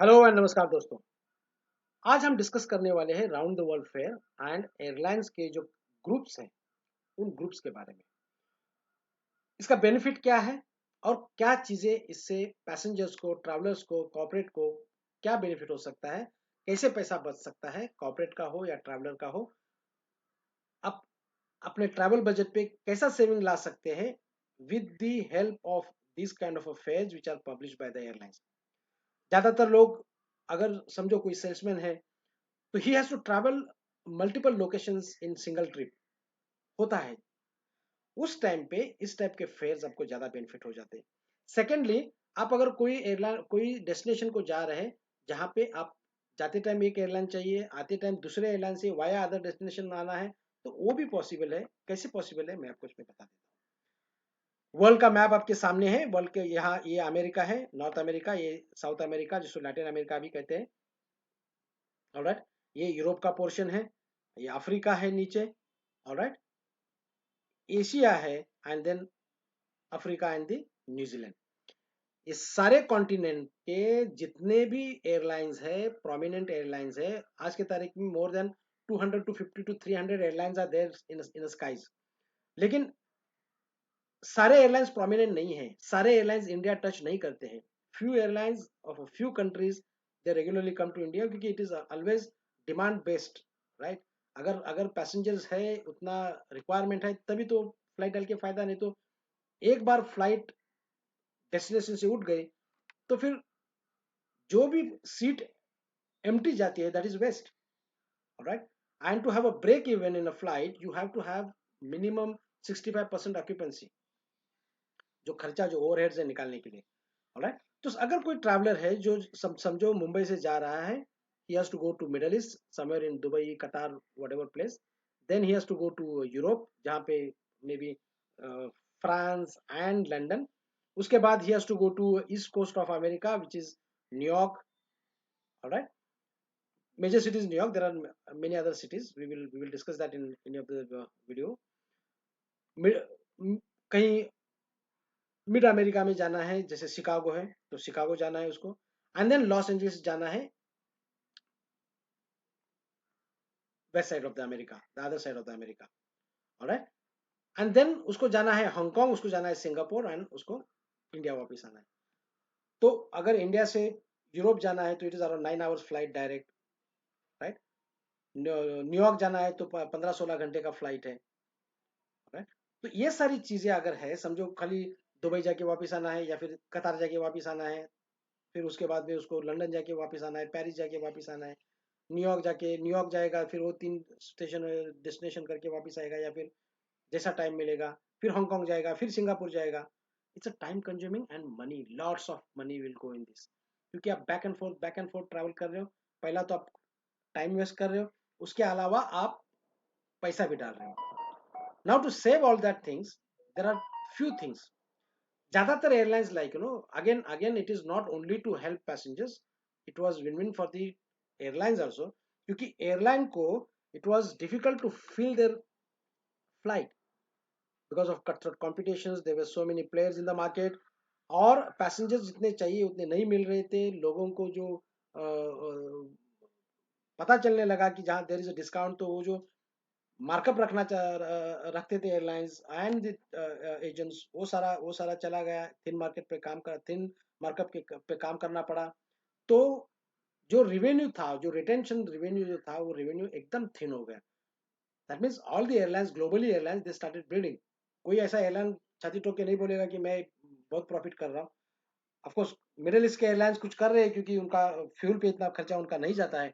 Hello and नमस्कार दोस्तों। आज हम डिस्कस करने वाले हैं round the world fair and airlines के जो ग्रुप्स हैं उन ग्रुप्स के बारे में। इसका बेनिफिट क्या है और क्या चीजें इससे पैसेंजर्स को, ट्रैवलर्स को, कॉर्पोरेट को क्या बेनिफिट हो सकता है, कैसे पैसा बच सकता है, कॉर्पोरेट का हो या ट्रैवलर का हो। आप अपने ट्रैवल बजट पे कैसा सेविंग ला सकते हैं with the help of this kind of affairs which are publish by the airlines. ज्यादातर लोग, अगर समझो कोई सेल्समैन है तो he has to travel multiple locations in single trip होता है। उस टाइम पे इस टाइप के फेयर्स आपको ज्यादा बेनिफिट हो जाते हैं। सेकेंडली, आप अगर कोई एयरलाइन, कोई डेस्टिनेशन को जा रहे हैं जहां पे आप जाते टाइम एक एयरलाइन चाहिए, आते टाइम दूसरे एयरलाइन से वाया अदर डेस्टिनेशन आना है, तो वो भी पॉसिबल है। कैसे पॉसिबल है मैं आपको इसमें बता देता हूँ। वर्ल्ड का मैप आपके सामने है। वर्ल्ड के यहाँ ये अमेरिका है, नॉर्थ अमेरिका, ये साउथ अमेरिका जिसको लैटिन अमेरिका भी कहते हैं। ऑलराइट, ये यूरोप का पोर्शन है, ये अफ्रीका है नीचे। ऑलराइट, एशिया है, and then Africa and the New Zealand. ये सारे कॉन्टिनेंट के जितने भी एयरलाइंस है, प्रोमिनेंट एयरलाइंस है, आज के तारीख में more than 200 two 50 to 300 airlines are there in skies. लेकिन सारे एयरलाइंस प्रोमिनेंट नहीं है, सारे एयरलाइंस इंडिया टच नहीं करते हैं। Few airlines of few countries they regularly come to India, क्योंकि it is always demand based. Right, अगर अगर पैसेंजर्स है, उतना रिक्वायरमेंट है, तभी तो फ्लाइट डाल के फायदा। नहीं तो एक बार फ्लाइट डेस्टिनेशन से उठ गई तो फिर जो भी सीट एम्प्टी जाती है, that is waste. Right, and to have a break even in a flight you have to have minimum 65% occupancy, जो खर्चा, जो ओवरहेड्स है निकालने के लिए। ऑलराइट, तो अगर कोई ट्रैवलर है जो समझो मुंबई से जा रहा है, he has to go to Middle East somewhere in Dubai, Qatar, whatever place, then he has to go to Europe जहाँ पे may be France and London. उसके बाद he has to go to East Coast of America which is न्यूयॉर्क। Alright, major cities न्यूयॉर्क, there are many other cities, we will discuss that in any of the video। कहीं mid America में जाना है, जैसे Chicago है तो Chicago जाना है उसको, and then loss Angeles है, west side of the America, the other side of the America. Alright, and then उसको जाना है हांगकांग, उसको जाना है सिंगापुर, एंड उसको इंडिया वापस आना है। तो अगर इंडिया से यूरोप जाना है तो it is around 9 hours flight direct. Right, New York जाना है तो 15-16 घंटे का फ्लाइट है। राइट, तो ये सारी चीजें अगर है, समझो खाली दुबई जाके वापस आना है या फिर कतार जाके वापस आना है, फिर उसके बाद में उसको लंदन जाके वापस आना है, पेरिस जाके वापस आना है, न्यूयॉर्क जाएगा, फिर वो 3 स्टेशन डेस्टिनेशन करके वापस आएगा, या फिर जैसा टाइम मिलेगा, फिर हांगकांग जाएगा, फिर सिंगापुर जाएगा। It's a time consuming and money, lots of money will go in this, क्योंकि आप बैक एंड फोर्थ ट्रैवल कर रहे हो। पहला तो आप टाइम वेस्ट कर रहे हो, उसके अलावा आप पैसा भी डाल रहे हो। Now to save all that things, there are few things. ज्यादातर airlines like again again it is not only to help passengers, it was win win for the airlines also, क्योंकि एयरलाइन को it was difficult to fill their flight because of cutthroat competitions, there were so many players in the market, और passengers जितने चाहिए उतने नहीं मिल रहे थे लोगों को। जो पता चलने लगा कि जहाँ देयर इज अ डिस्काउंट, तो वो जो मार्कअप रखते थे एयरलाइंस एंड एजेंट्स, वो सारा चला गया। थिन मार्कअप पे काम करना पड़ा। तो जो रिवेन्यू था, जो रिटेंशन रिवेन्यू जो था, वो रिवेन्यू एकदम थिन हो गया। That means all the airlines, globally airlines, they started bleeding. कोई ऐसा एयरलाइन छाती ठोक के नहीं बोलेगा कि मैं बहुत प्रॉफिट कर रहा हूँ। ऑफकोर्स मिडिल ईस्ट के एयरलाइंस कुछ कर रहे हैं क्योंकि उनका फ्यूल पे इतना खर्चा उनका नहीं जाता है।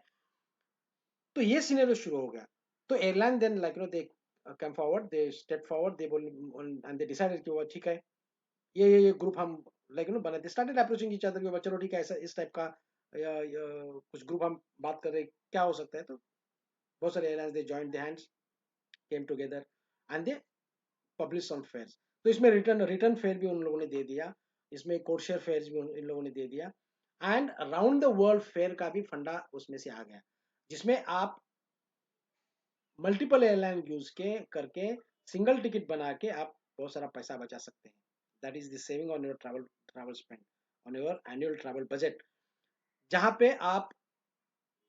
तो ये सिनेरियो शुरू हो गया। तो airline then like they come forward, they step forward, they बोल, एंड दे डिसाइडेड कि वो ठीक है, ये ग्रुप हम लाइक बने, they started approaching each other कि चलो ठीक है, ऐसा इस टाइप का कुछ ग्रुप हम बात कर रहे हैं, क्या हो सकता है। तो बहुत सारे airlines they joint the hands, came together, and they publish some fares. तो इसमें रिटर्न रिटर्न फेयर भी उन लोगों ने दे दिया, इसमें कोड शेयर फेयर्स भी इन लोगों ने दे दिया, and around the world fair का भी फंडा उसमें से आ गया, जिसमें आप मल्टीपल एयरलाइन यूज के करके सिंगल टिकट बना के आप बहुत सारा पैसा बचा सकते हैं। That is the saving on your travel spend, on your annual travel budget. जहां पे आप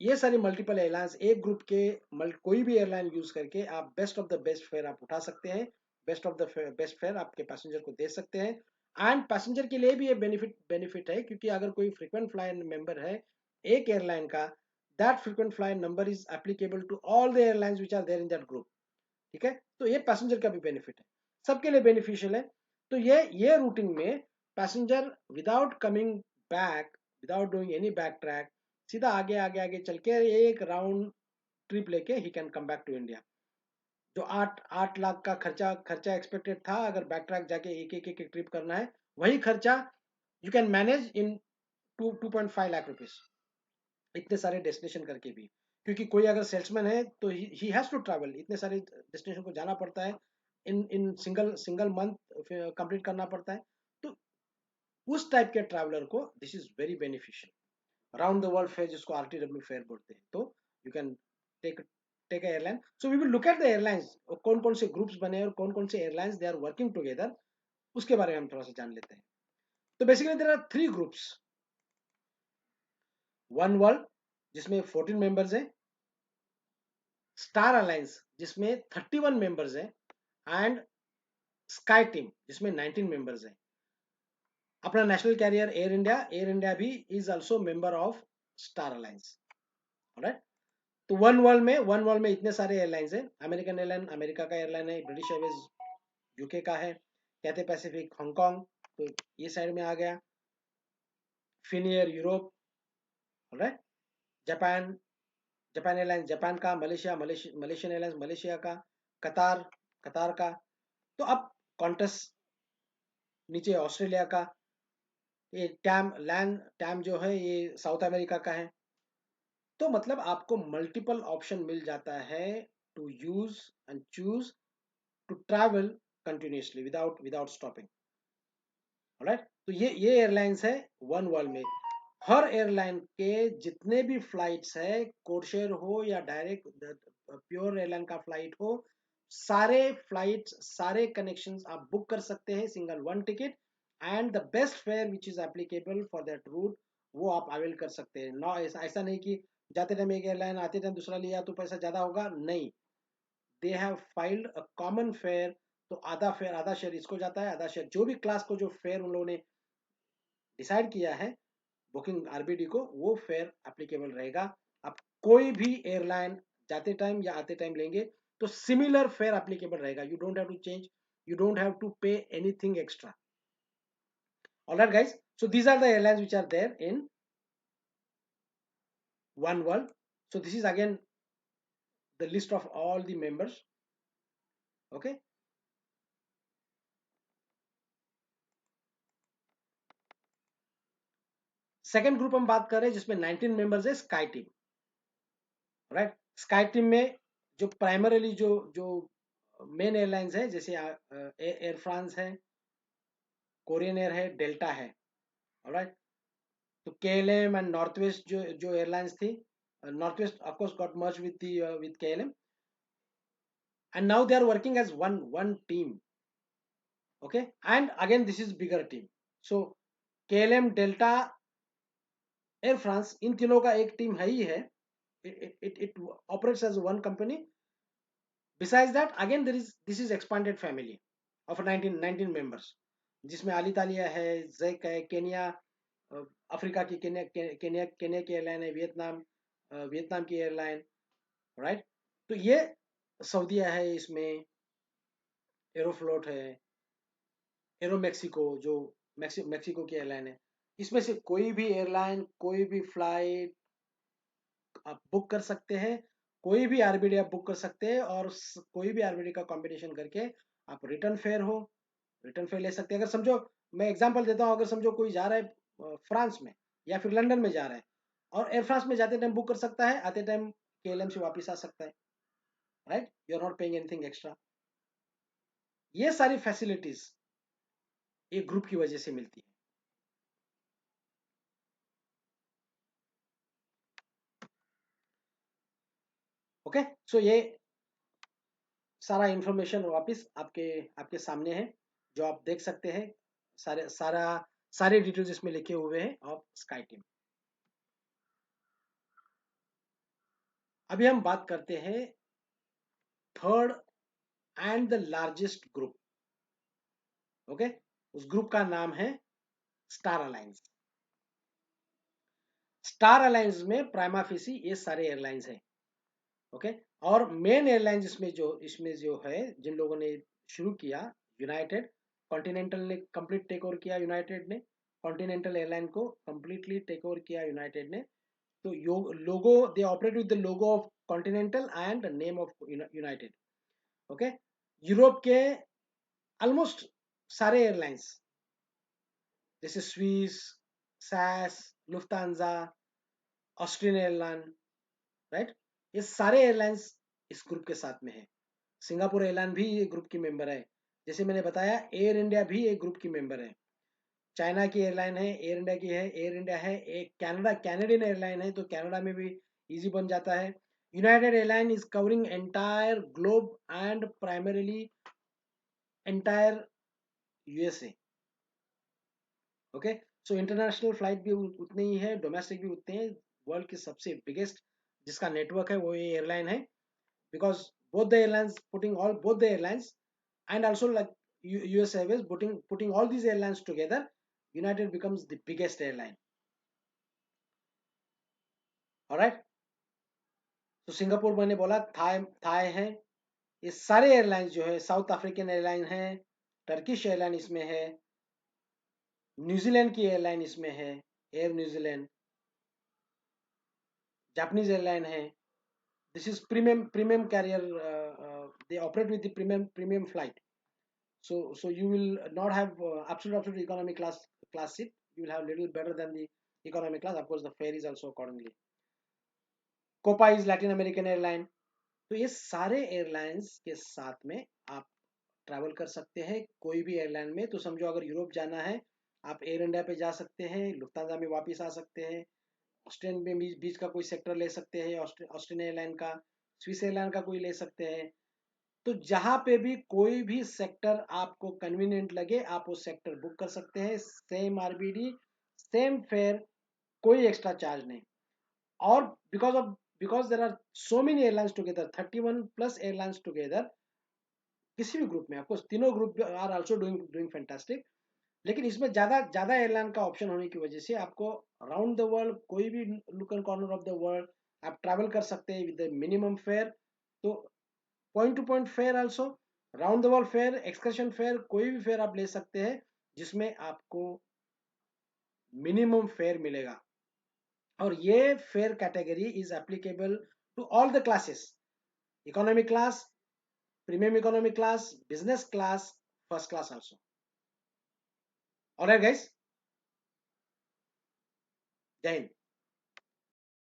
ये सारी मल्टीपल एयरलाइंस एक ग्रुप के कोई भी एयरलाइन यूज करके आप best of the best fair आप उठा सकते हैं, best of the best fair आपके पैसेंजर को दे सकते हैं। एंड पैसेंजर के लिए भी ये बेनिफिट है, क्योंकि अगर कोई फ्रीक्वेंट फ्लायर मेंबर है एक एयरलाइन का, that frequent flyer number is applicable to all the airlines which are there in that group. ठीक है, तो ये पैसेंजर का भी बेनिफिट है, सबके लिए बेनिफिशियल है। तो ये रूटिंग में passenger without coming back, without doing any back track, सीधा आगे आगे आगे चल के एक राउंड ट्रिप लेके he can come back to India. जो 8 लाख का खर्चा एक्सपेक्टेड था, अगर बैक ट्रैक जाके एक ट्रिप करना है, वही खर्चा you can manage in 2.5 lakh rupees, इतने सारे डेस्टिनेशन करके भी। क्योंकि कोई अगर सेल्समैन है तो ही हैज टू ट्रैवल, इतने सारे डेस्टिनेशन को जाना पड़ता है, in in single single month complete करना पड़ता है। तो उस टाइप के ट्रैवलर को this is very beneficial. Round the world fare जिसको RTW फेयर बोलते हैं, तो you can take take airline. So we will look at the airlines, कौन कौन से ग्रुप्स बने और कौन कौन से airlines they are working together, उसके बारे में हम थोड़ा सा जान लेते हैं। तो basically there are 3 groups. One world जिसमें 14 मेंबर्स हैं, स्टार अलायंस जिसमें 31 मेंबर्स हैं, एंड स्काई टीम जिसमें 19 मेंबर्स हैं। अपना नेशनल कैरियर एयर इंडिया भी is also member of star alliance. Alright, तो वन वर्ल्ड में इतने सारे एयरलाइंस हैं। अमेरिकन एयरलाइन अमेरिका का एयरलाइन है, ब्रिटिश एयरवेज यूके का है, कैथे पैसिफिक हांगकांग, तो ये साइड में आ गया, Finnair Europe, alright, Japan Japan airlines Japan का, मलेशियन एयरलाइंस मलेशिया का, कतार कतार का। तो अब कॉन्टस नीचे ऑस्ट्रेलिया का, ये टैम जो है ये साउथ अमेरिका का है। तो मतलब आपको मल्टीपल ऑप्शन मिल जाता है to use and choose to travel continuously without stopping. Alright, तो ये एयरलाइंस है वन वर्ल्ड में। हर एयरलाइन के जितने भी फ्लाइट्स है, कोडशेयर हो या डायरेक्ट प्योर एयरलाइन का फ्लाइट हो, सारे फ्लाइट्स सारे कनेक्शंस आप बुक कर सकते हैं single one ticket, and the best fare which is applicable for that route वो आप अवेल कर सकते हैं। ना ऐसा नहीं कि जाते टाइम एक एयरलाइन आते टाइम दूसरा लिया तो पैसा ज्यादा होगा, नहीं। They have filed a common fair, तो आधा शेयर इसको जाता है, आधा शेयर जो भी क्लास को जो फेयर उन लोगों ने डिसाइड किया है बुकिंग RBD को, वो फेयर एप्लीकेबल रहेगा। अब कोई भी एयरलाइन जाते टाइम या आते टाइम लेंगे तो सिमिलर फेयर एप्लीकेबल रहेगा, you don't have to change, you don't have to pay anything extra. All right guys, so these are the airlines which are there in one world. So this is again the list of all the members. Okay, second group हम बात कर रहे हैं जिसमें 19 members है, sky team. Right, sky team में जो primarily जो जो मेन एयरलाइंस है, जैसे एयर फ्रांस है, कोरियन एयर है, डेल्टा है। ऑलराइट, तो KLM एंड नॉर्थ वेस्ट जो जो एयरलाइंस थी, north west of course got merge with KLM, and now they are working as one team. Okay, and again this is bigger team. So KLM, Delta, Air France, इन तीनों का एक team है ही है, it operates as one company. Besides that again this is expanded family of 19 members, जिसमें अलितालिया है, जेक है, Kenya, Africa की केनिया की एयरलाइन है, वियतनाम की एयरलाइन। राइट, तो ये सऊदीया है, इसमें एरोफ्लोट है, एरो मेक्सिको जो मेक्सिको की एयरलाइन है। इसमें से कोई भी एयरलाइन कोई भी फ्लाइट आप बुक कर सकते हैं, कोई भी RBD आप बुक कर सकते हैं, और कोई भी RBD का कॉम्बिनेशन करके आप रिटर्न फेयर ले सकते हैं। अगर समझो, मैं एग्जांपल देता हूँ, अगर समझो कोई जा रहा है फ्रांस में या फिर लंदन में जा रहा है, और एयर फ्रांस में जाते टाइम बुक कर सकता है, आते टाइम KLM से वापस आ सकता है। Right, you are not paying anything extra. ये सारी फैसिलिटीज एक ग्रुप की वजह से मिलती है। ओके, सो ये सारा इंफॉर्मेशन वापस आपके आपके सामने है, जो आप देख सकते हैं। सारे डिटेल्स इसमें लिखे हुए हैं ऑफ स्काई टीम। अभी हम बात करते हैं third and the largest group. Okay, उस ग्रुप का नाम है स्टार अलायंस। स्टार अलायंस में प्राइमा फेसी ये सारे एयरलाइंस हैं। ओके, और मेन एयरलाइंस इसमें जो है, जिन लोगों ने शुरू किया, यूनाइटेड कॉन्टिनेंटल ने कंप्लीट टेक ओवर किया, यूनाइटेड ने कॉन्टिनेंटल एयरलाइन को कंप्लीटली टेक ओवर किया यूनाइटेड ने। तो logo they operate with the logo of Continental and name of United. Okay, Europe के ऑलमोस्ट सारे एयरलाइंस जैसे Swiss, SAS, Lufthansa, Austrian airline, right, ये सारे एयरलाइंस इस ग्रुप के साथ में है। सिंगापुर एयरलाइन भी ये ग्रुप की मेंबर है। जैसे मैंने बताया, एयर इंडिया भी एक ग्रुप की मेंबर है। चाइना की एयरलाइन है, एयर इंडिया की है, एयर इंडिया है। एक कैनेडियन एयरलाइन है, तो कनाडा में भी इजी बन जाता है। United airline is covering entire globe and primarily entire USA. Okay, so international flight भी उतने ही है, डोमेस्टिक भी उतने हैं। वर्ल्ड की सबसे बिगेस्ट जिसका नेटवर्क है वो ये एयरलाइन है, because both the airlines putting all both the airlines and also like US Airways putting all these airlines together, United becomes the biggest airline. Alright, तो सिंगापुर मैंने बोला, थाई थाई है। ये सारे एयरलाइंस जो है, साउथ अफ्रीकन एयरलाइन है, Turkish airline इसमें है, न्यूजीलैंड की एयरलाइन इसमें है, एयर न्यूजीलैंड, जापानीज एयरलाइन है। This is premium career, they operate with the premium flight. So you will not have absolute economy class seat. You will have little better than the economy class. Of course, the fare is also accordingly. Copa is Latin American airline. तो ये सारे airlines के साथ में आप travel कर सकते हैं कोई भी एयरलाइन में। तो समझो अगर यूरोप जाना है, आप एयर इंडिया पे जा सकते हैं, लुफ्तांजा में वापस आ सकते हैं, ऑस्ट्रियन में बीच का कोई सेक्टर ले सकते हैं, ऑस्ट्रियन एयरलाइन का, स्विस एयरलाइन का कोई ले सकते हैं। तो जहां पे भी कोई भी सेक्टर आपको कन्वीनियंट लगे, आप वो सेक्टर बुक कर सकते हैं। सेम आरबीडी, सेम फेयर, कोई एक्स्ट्रा चार्ज नहीं। और because there are so many airlines together, 31 plus airlines together, किसी भी ग्रुप में, ऑफकोर्स तीनों group are also doing doing fantastic, लेकिन इसमें ज्यादा ज्यादा एयरलाइन का ऑप्शन होने की वजह से आपको अराउंड द वर्ल्ड, कोई भी look and corner of the world आप ट्रैवल कर सकते हैं विद मिनिमम फेयर। तो point two point fair also, round the world fair, excursion fair, कोई भी फेयर आप ले सकते हैं जिसमें आपको मिनिमम फेयर मिलेगा। और ये fare category is applicable to all the classes, economic class, premium economic class, business class, first class also. Alright guys, Jai Hind.